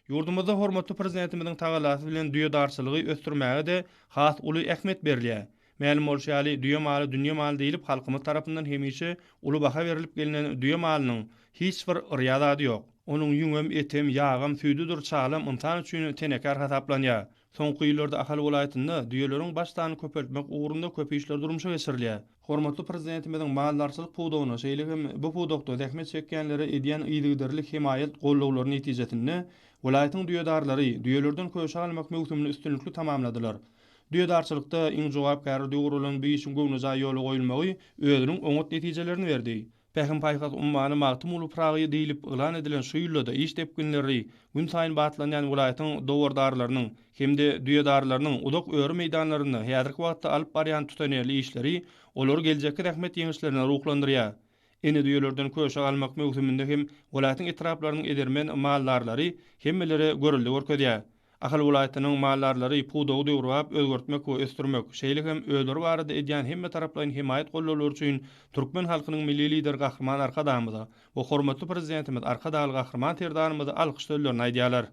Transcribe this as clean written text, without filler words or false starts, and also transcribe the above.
Yurdumuzda hormatly prezidentimiziň tagalaty bilen düýedarçylygy ösdürmäge de has uly ähmiýet berilýär. Mälim bolşaly düýe maly dünýe maly diýilip halkymyz tarapyndan hemişe uly baha berilip gelinen düýe malynyň hiç bir rýadady ýok. Onuň ýüňem, etem, ýagam, süýdüdir çaglam ymtan üçin tenekar hasaplanýar. Soňky ýyllarda Ahal welaýatynda düýeleriň başdany köpeltmek ugrunda köp işler durmuşa geçirilýär. Hormatly prezidentimiziň maldarçylyk puwdugyny, şeýle bu puwdukda zähmet çekkenlere edýän ýygydarlyk himayet gollawlaryny netijesinde welaýatyň düýedarlary düýelerden köşe almak mümkinligini üstünlikli tamamladylar. Düýedarçylykda iň jogapkar döwrülen bir işin göwnüze ýoly goýulmagy özüniň oňat netijelerini berdi. Pähim paýkat ummany magtym uly pragy diýilip ılan edilen şu ýylda iş tepkinleri gün saýyn batlanýan welaýatyň dowrdarlarynyň hemde düýedarlarynyň udak öwrü meýdanlaryny häzirki wagtda alyp barýan tutanýarly işleri olar geljekki rahmet ýeňişlerine ruhlandyrýar. Ene düýelerden köşe almak mümkinliginde hem welaýatyň etraplarynyň edermen mallarlary hemmeleri görüldi görkezýär. Ahal welaýatynyň mallarlary puwdagy döwrap özgertmek we ösdürmek, şeýle hem öldür barada edýän hemme taraplaryň himayet gollawlary üçin türkmen halkynyň milli lider gahrman arka damyda we hormatly prezidentimiz arka daly gahrman terdanymyzy alkyşlarylaryny aýdýarlar.